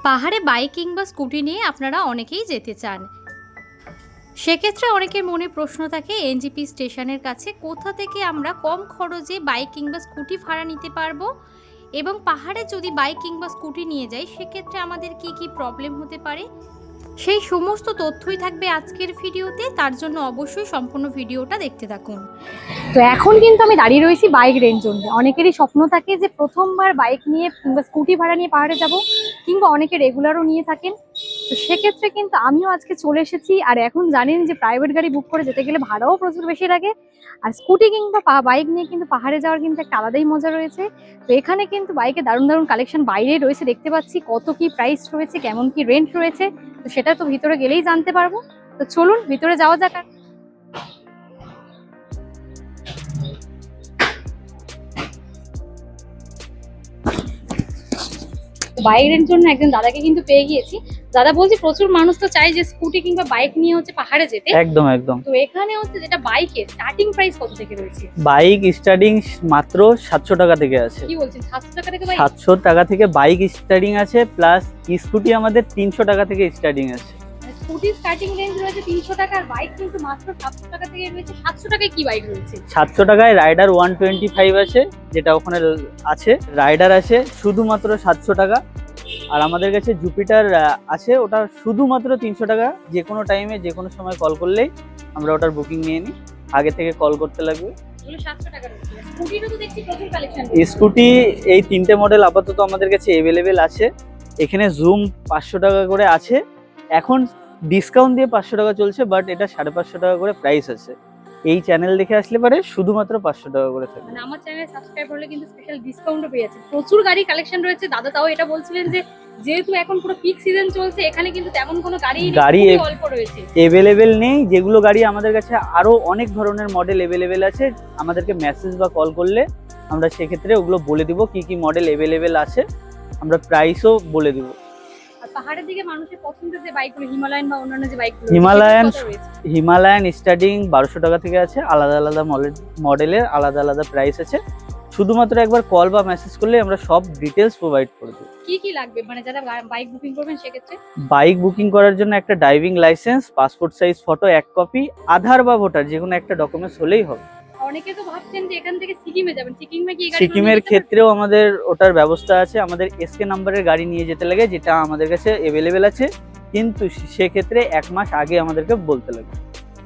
পাহাড়ে বাইক কিংবা স্কুটি নিয়ে আপনারা অনেকেই যেতে চান। সেক্ষেত্রে অনেকের মনে প্রশ্ন থাকে এনজিপি স্টেশনের কাছে কোথা থেকে আমরা কম খরচে বাইক কিংবা স্কুটি ভাড়া নিতে পারবো, এবং পাহাড়ে যদি বাইক কিংবা স্কুটি নিয়ে যাই সেক্ষেত্রে আমাদের কি কি প্রবলেম হতে পারে, সেই সমস্ত তথ্যই থাকবে আজকের ভিডিওতে। তার জন্য অবশ্যই সম্পূর্ণ ভিডিওটা দেখতে থাকুন। তো এখন কিন্তু আমি দাঁড়িয়ে রয়েছি বাইক রেন্ট জোনে। অনেকেরই স্বপ্ন থাকে যে প্রথমবার বাইক নিয়ে কিংবা স্কুটি ভাড়া নিয়ে পাহাড়ে যাব, কিংবা অনেকে রেগুলারও নিয়ে থাকেন। তো সেক্ষেত্রে কিন্তু আমিও আজকে চলে এসেছি। আর এখন জানেন যে প্রাইভেট গাড়ি বুক করে যেতে গেলে ভাড়াও প্রচুর বেশি লাগে। আর স্কুটি কিংবা বাইক নিয়ে কিন্তু পাহাড়ে যাওয়ার কিন্তু একটা আলাদাই মজা রয়েছে। তো এখানে কিন্তু বাইকে দারুণ দারুণ কালেকশন বাইরেই রয়েছে, দেখতে পাচ্ছি কত কি প্রাইস রয়েছে, কেমন কি রেন্ট রয়েছে। তো সেটা তো ভিতরে গেলেই জানতে পারবো। তো চলুন ভিতরে যাওয়া যাক। বাইক রেন্ট জন্য একজন দাদাকে কিন্তু পেয়ে গিয়েছি। দাদা বলছি প্রচুর মানুষ তো চাই যে স্কুটি কিংবা বাইক নিয়ে হচ্ছে পাহাড়ে যেতে। একদম একদম। তো এখানে হচ্ছে যেটা বাইকের স্টার্টিং প্রাইস কত থেকে রয়েছে? বাইক স্টার্টিং মাত্র 700 টাকা থেকে আছে। কি বলছেন, 700 টাকা থেকে বাইক? 700 টাকা থেকে বাইক স্টার্টিং আছে, প্লাস স্কুটি আমাদের 300 টাকা থেকে স্টার্টিং আছে। স্কুটি স্টার্টিং রেঞ্জ রয়েছে 300 টাকা, আর বাইক কিন্তু মাত্র 700 টাকা থেকে রয়েছে। 700 টাকায় কি বাইক রয়েছে? 700 টাকায় রাইডার 125 আছে, যেটা ওখানে আছে। রাইডার আছে শুধুমাত্র 700 টাকা। আর আমাদের কাছে জুপিটার আছে, ওটা শুধুমাত্র 300 টাকা। যে কোনো টাইমে যে কোনো সময় কল করলেই আমরা ওটার বুকিং নিয়ে নিই। আগে থেকে কল করতে লাগবে। স্কুটি এই 3টে মডেল আপাতত আমাদের কাছে অ্যাভেলেবেল আছে। এখানে জুম 500 টাকা করে আছে, এখন ডিসকাউন্ট দিয়ে 500 টাকা চলছে, বাট এটা 550 টাকা করে প্রাইস আছে। এই চ্যানেল দেখে আসলে পারে শুধুমাত্র 500 টাকা করে থাকে। মানে আমার চ্যানেলে সাবস্ক্রাইব করলে কিন্তু স্পেশাল ডিসকাউন্টও পেয়ে যাচ্ছে। প্রচুর গাড়ি কালেকশন রয়েছে। দাদা তাও এটা বলছিলেন যে যেহেতু এখন পুরো পিক সিজন চলছে, এখানে কিন্তু তেমন কোনো গাড়ি অল্প রয়েছে, অ্যাভেলেবেল নেই। যেগুলো গাড়ি আমাদের কাছে আরো অনেক ধরনের মডেল অ্যাভেলেবেল আছে, আমাদেরকে মেসেজ বা কল করলে আমরা সেক্ষেত্রে ওগুলো বলে দিব কি কি মডেল অ্যাভেলেবেল আছে, আমরা প্রাইসও বলে দিব। আর পাহাড়ের দিকে মানুষের পছন্দের যে বাইকগুলো, হিমালয়ান বা অন্যান্য যে বাইকগুলো, হিমালয়ান স্টার্টিং 1200 টাকা থেকে আছে। আলাদা আলাদা মডেলের আলাদা আলাদা প্রাইস আছে। শুধুমাত্র একবার কল বা মেসেজ করলে আমরা সব ডিটেলস প্রোভাইড করে দেব। কি কি লাগবে মানে যারা বাইক বুকিং করবেন সেক্ষেত্রে? বাইক বুকিং করার জন্য একটা driving licence, passport size photo 1 copy, Aadhaar বা ভোটার যে কোনো একটা ডকুমেন্টস হলেই হবে। অনেকে তো ভাবছেন যে এখান থেকে সিকিমে যাবেন, সিকিমের ক্ষেত্রেও আমাদের ওটার ব্যবস্থা আছে। আমাদের এসকে নাম্বারের গাড়ি নিয়ে যেতে লাগে, যেটা আমাদের কাছে অ্যাভেলেবেল আছে, কিন্তু সেক্ষেত্রে 1 মাস আগে আমাদেরকে বলতে লাগে।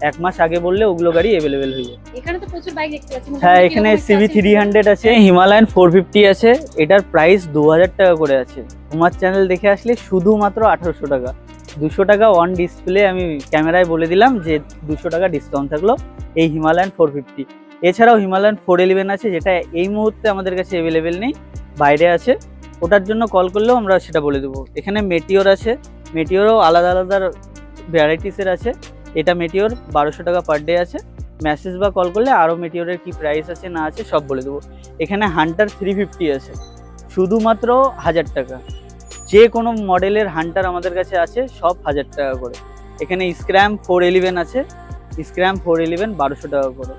1 মাস আগে বললে ওগুলো গাড়ি অ্যাভেলেবেল হয়ে যায়। এখানে তো প্রচুর বাইক দেখতে পাচ্ছি। হ্যাঁ, এখানে সিভি 300 আছে, হিমালয়ান 450 আছে। এটার প্রাইস 2000 টাকা করে আছে। তোমার চ্যানেল দেখে আসলে শুধুমাত্র 1800 টাকা। 200 টাকা অন ডিসপ্লে আমি ক্যামেরায় বলে দিলাম যে 200 টাকা ডিসকাউন্ট থাকলো এই হিমালয়ান 450। এছাড়াও হিমালয়ান 411 আছে, যেটা এই মুহূর্তে আমাদের কাছে অ্যাভেলেবেল নেই, বাইরে আছে। ওটার জন্য কল করলেও আমরা সেটা বলে দেবো। এখানে মেটিওর আছে, মেটিওরও আলাদা আলাদা ভ্যারাইটিসের আছে। এটা মেটিওর 1200 টাকা পার ডে আছে। মেসেজ বা কল করলে আরও মেটিওরের কি প্রাইস আছে না আছে সব বলে দেবো। এখানে হান্টার 350 আছে, শুধুমাত্র 1000 টাকা। যে কোনো মডেলের হান্টার আমাদের কাছে আছে, সব 1000 টাকা করে। এখানে স্ক্র্যাম 411 আছে, স্ক্র্যাম 411 1200 টাকা করে।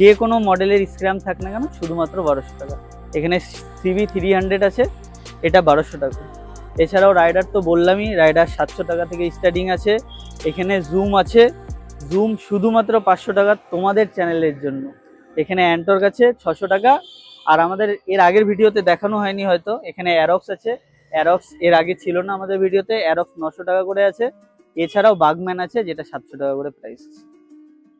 যে কোনো মডেলের স্ক্র্যাম থাক না কেন শুধুমাত্র 1200 টাকা। এখানে সিভি 300 আছে, এটা 1200 টাকা। এছাড়াও রাইডার তো বললামই, রাইডার 700 টাকা থেকে স্টার্টিং আছে। এখানে জুম আছে, জুম শুধুমাত্র 500 টাকা তোমাদের চ্যানেলের জন্য। এখানে অ্যান্টর আছে 600 টাকা। আর আমাদের এর আগের ভিডিওতে দেখানো হয়নি হয়তো, এখানে অ্যারক্স আছে। অ্যারক্স এর আগে ছিল না আমাদের ভিডিওতে, অ্যারক্স 900 টাকা করে আছে। এছাড়াও বাগম্যান আছে, যেটা 700 টাকা করে প্রাইস।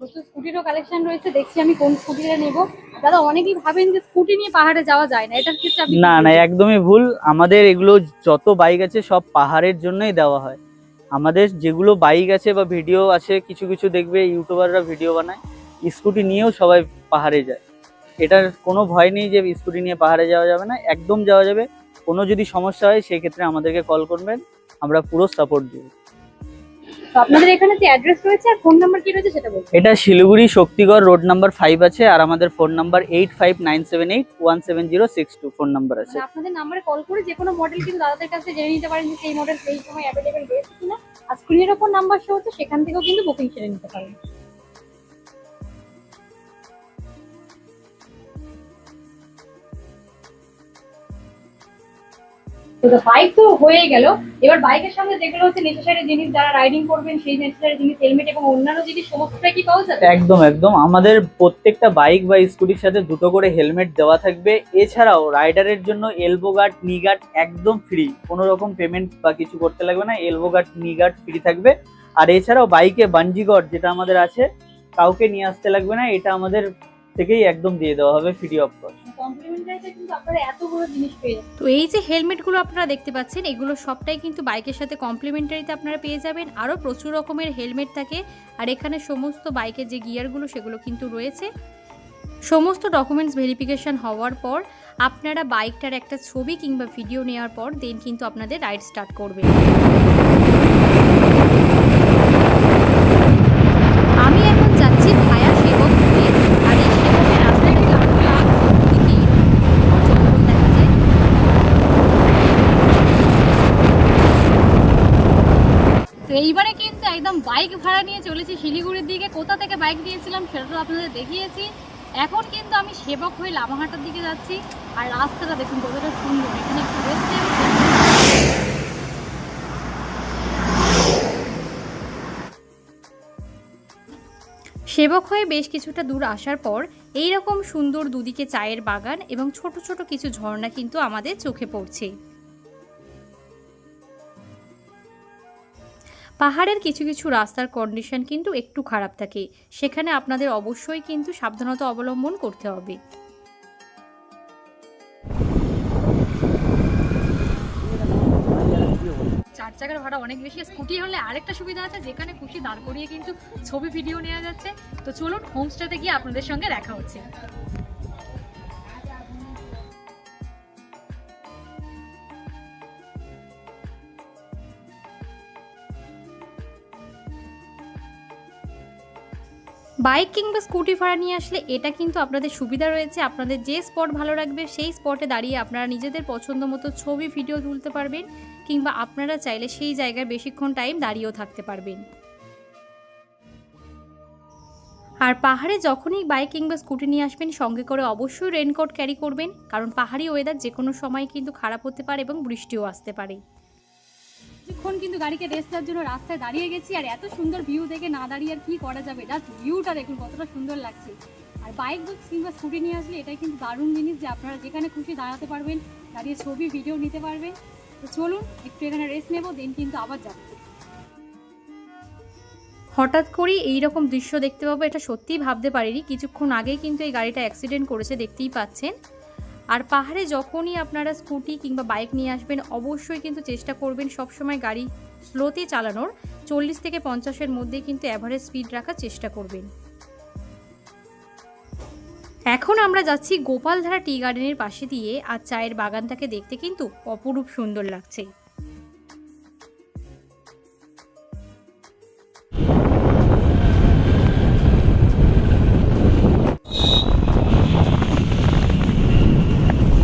প্রচুর স্কুটিরও কালেকশন রয়েছে, দেখছি আমি কোন স্কুটিটা নেব। দাদা অনেকেই ভাবেন যে স্কুটি নিয়ে পাহাড়ে যাওয়া যায় না, এটার ক্ষেত্রে আপনি না না, একদমই ভুল। আমাদের এগুলো যত বাইক আছে সব পাহাড়ের জন্যই দেওয়া হয়। আমাদের যেগুলো বাইক আছে বা ভিডিও আছে, কিছু কিছু দেখবে ইউটিউবাররা ভিডিও বানায়, স্কুটি নিয়েও সবাই পাহাড়ে যায়। এটার কোনো ভয় নেই যে স্কুটি নিয়ে পাহাড়ে যাওয়া যাবে না, একদম যাওয়া যাবে। কোনো যদি সমস্যা হয় সেই ক্ষেত্রে আমাদেরকে কল করবেন, আমরা পুরো সাপোর্ট দেব। তো আপনাদের এখানে যে অ্যাড্রেস রয়েছে আর ফোন নাম্বার কি রয়েছে সেটা বলুন। এটা শিলিগুড়ি শক্তিগড় রোড নাম্বার 5 আছে, আর আমাদের ফোন নাম্বার 8597817062 ফোন নাম্বার আছে। আপনাদের নাম্বারে কল করে যে কোনো মডেল কিন্তু দাদাদের কাছে জেনে নিতে পারেন যে সেই মডেল সেই সময় অ্যাভেলেবেল রয়েছে কিনা। আর স্ক্রিনের ওপর নাম্বার শো হচ্ছে, সেখান থেকেও কিন্তু বুকিং সেরে নিতে পারেন। তো তো বাইক তো হয়ে গেল, এবার বাইকের সঙ্গে যেগুলো হচ্ছে নেসেসারি জিনিস, যারা রাইডিং করবেন সেই নেসেসারি জিনিস, হেলমেট এবং অন্যান্য জিনিস সমস্তটাই কি পাওয়া যাবে? একদম একদম, আমাদের প্রত্যেকটা বাইক বা স্কুটির সাথে দুটো করে হেলমেট দেওয়া থাকবে। এছাড়াও রাইডারের জন্য এলবো গার্ড, নি গার্ড একদম ফ্রি, কোনো রকম পেমেন্ট বা কিছু করতে লাগবে না। এলবো গার্ড, নি গার্ড ফ্রি থাকবে। আর এছাড়াও বাইকে বানজি গার্ড যেটা আমাদের আছে, কাউকে নিয়ে আসতে লাগবে না, এটা আমাদের থেকেই একদম দিয়ে দেওয়া হবে ফ্রি অফ কস্ট। কমপ্লিমেন্টারিতে কিন্তু আপনারা এতগুলো জিনিস পেয়ে যাবেন। তো এই যে হেলমেটগুলো আপনারা দেখতে পাচ্ছেন, এগুলো সবটাই কিন্তু বাইকের সাথে কমপ্লিমেন্টারিতে আপনারা পেয়ে যাবেন। আরও প্রচুর রকমের হেলমেট থাকে, আর এখানে সমস্ত বাইকের যে গিয়ারগুলো সেগুলো কিন্তু রয়েছে। সমস্ত ডকুমেন্টস ভেরিফিকেশন হওয়ার পর আপনারা বাইকটার একটা ছবি কিংবা ভিডিও নেওয়ার পর দেন কিন্তু আপনাদের রাইড স্টার্ট করবেন। আমি এখন যাচ্ছি ভায়া সেবক হয়ে, আর এই সেবকের রাস্তায় একটি জঙ্গল দেখা যায়। তো এইবারে কিন্তু একদম বাইক ভাড়া নিয়ে চলেছি শিলিগুড়ির দিকে। কোথা থেকে বাইক নিয়েছিলাম সেটা তো আপনাদের দেখিয়েছি। এখন কিন্তু আমি সেবক হয়ে লামাহাটার দিকে যাচ্ছি, আর রাস্তাটা দেখুন কতটা সুন্দর। এখানে একটু রেস্ট নেব। সেবক হয়ে বেশ কিছুটা দূর আসার পর এই রকম সুন্দর দুদিকে চায়ের বাগান এবং ছোট ছোট কিছু ঝর্ণা কিন্তু আমাদের চোখে পড়ছে। পাহাড়ের কিছু কিছু রাস্তার কন্ডিশন কিন্তু একটু খারাপ থাকে, সেখানে আপনাদের অবশ্যই কিন্তু সাবধানতা অবলম্বন করতে হবে। চার চাকার ভাড়া অনেক বেশি, স্কুটি হলে আরেকটা সুবিধা আছে, যেখানে খুশি দাঁড় করিয়ে কিন্তু ছবি ভিডিও নেওয়া যাচ্ছে। তো চলুন হোমস্টেতে গিয়ে আপনাদের সঙ্গে দেখা হচ্ছে। বাইক কিংবা স্কুটি ভাড়া নিয়ে আসলে এটা কিন্তু আপনাদের সুবিধা রয়েছে, আপনাদের যে স্পট ভালো লাগবে সেই স্পটে দাঁড়িয়ে আপনারা নিজেদের পছন্দ মতো ছবি ভিডিও তুলতে পারবেন, কিংবা আপনারা চাইলে সেই জায়গায় বেশিক্ষণ টাইম দাঁড়িয়েও থাকতে পারবেন। আর পাহাড়ে যখনই বাইক কিংবা স্কুটি নিয়ে আসবেন সঙ্গে করে অবশ্যই রেনকোট ক্যারি করবেন, কারণ পাহাড়ি ওয়েদার যে কোনো সময় কিন্তু খারাপ হতে পারে এবং বৃষ্টিও আসতে পারে। কিছুক্ষণ কিন্তু গাড়িকে রেস্ট দেওয়ার জন্য রাস্তায় দাঁড়িয়ে গেছি, আর এত সুন্দর ভিউ দেখে না দাঁড়িয়ে আর কি করা যাবে, জাস্ট ভিউটা দেখুন কতটা সুন্দর লাগছে। আর বাইক কিংবা স্কুটি নিয়ে আসলে এটাই কিন্তু দারুণ জিনিস যে আপনারা যেখানে খুশি দাঁড়াতে পারবেন, দাঁড়িয়ে ছবি ভিডিও নিতে পারবেন। তো চলুন একটু এখানে রেস্ট নেবো, দেন কিন্তু আবার যাবো। হঠাৎ করেই এইরকম দৃশ্য দেখতে পাবো এটা সত্যিই ভাবতে পারিনি। কিছুক্ষণ আগেই কিন্তু এই গাড়িটা অ্যাক্সিডেন্ট করেছে, দেখতেই পাচ্ছেন। আর পাহাড়ে যখনই আপনারা স্কুটি কিংবা বাইক নিয়ে আসবেন অবশ্যই কিন্তু চেষ্টা করবেন সবসময় গাড়ি স্লোতে চালানোর, 40 থেকে 50-এর মধ্যে কিন্তু অ্যাভারেজ স্পিড রাখার চেষ্টা করবেন। এখন আমরা যাচ্ছি গোপালধারা টি গার্ডেনের পাশে দিয়ে, আর চায়ের বাগানটাকে দেখতে কিন্তু অপরূপ সুন্দর লাগছে।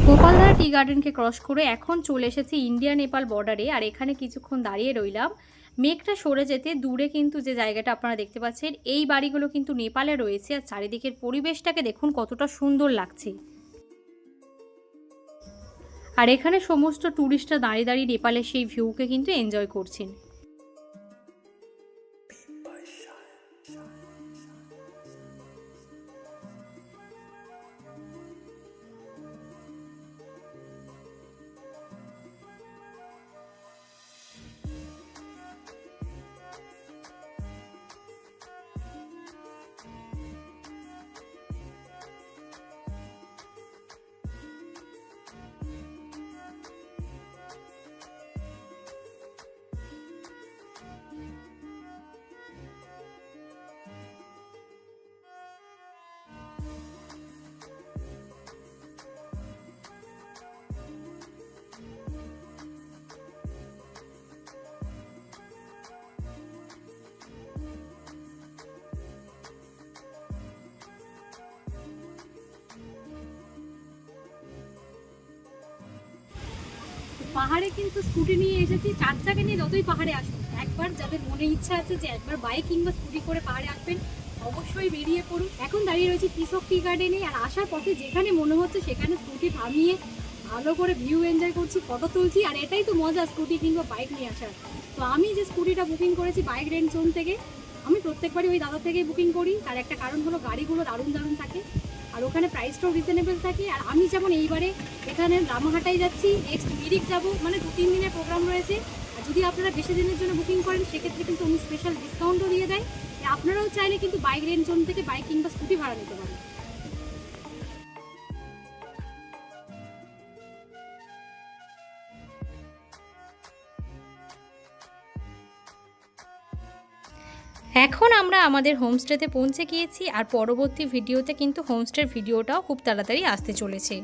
গোপালধারা টি গার্ডেনকে ক্রস করে এখন চলে এসেছি ইন্ডিয়া নেপাল বর্ডারে, আর এখানে কিছুক্ষণ দাঁড়িয়ে রইলাম। মেঘটা সরে যেতে দূরে কিন্তু যে জায়গাটা আপনারা দেখতে পাচ্ছেন এই বাড়িগুলো কিন্তু নেপালে রয়েছে, আর চারিদিকের পরিবেশটাকে দেখুন কতটা সুন্দর লাগছে। আর এখানে সমস্ত ট্যুরিস্টরা দাঁড়িয়ে দাঁড়িয়ে নেপালের সেই ভিউকে কিন্তু এনজয় করছেন। পাহাড়ে কিন্তু স্কুটি নিয়ে এসেছি, 4 চাকা নিয়ে যতই পাহাড়ে আসুন, একবার যাদের মনে ইচ্ছা আছে যে একবার বাইক কিংবা স্কুটি করে পাহাড়ে আসবেন অবশ্যই বেরিয়ে পড়ুন। এখন দাঁড়িয়ে রয়েছে কৃষক টি গার্ডেনে, আর আসার পথে যেখানে মনে হচ্ছে সেখানে স্কুটি থামিয়ে ভালো করে ভিউ এনজয় করছি, ফটো তুলছি। আর এটাই তো মজা স্কুটি কিংবা বাইক নিয়ে আসার। তো আমি যে স্কুটিটা বুকিং করেছি বাইক রেন্ট জোন থেকে, আমি প্রত্যেকবারই ওই দাদা থেকেই বুকিং করি। তার একটা কারণ হলো গাড়িগুলো দারুণ দারুণ থাকে, আর ওখানে প্রাইসটাও রিজনেবল থাকে। আর আমি যেমন এইবারে এখানে রামাহাটায় যাচ্ছি, নেক্সট মিরিক যাব, মানে 2-3 দিনের প্রোগ্রাম রয়েছে। আর যদি আপনারা বেশি দিনের জন্য বুকিং করেন সেক্ষেত্রে কিন্তু উনি স্পেশাল ডিসকাউন্টও দিয়ে দেয়। আপনারাও চাইলে কিন্তু বাইক রেন্ট জোন থেকে বাইক কিংবা স্কুটি ভাড়া নিতে পারেন। এখন আমরা আমাদের হোমস্টেতে পৌঁছে গিয়েছি, আর পরবর্তী ভিডিওতে কিন্তু হোমস্টের ভিডিওটাও খুব তাড়াতাড়ি আসতে চলেছে।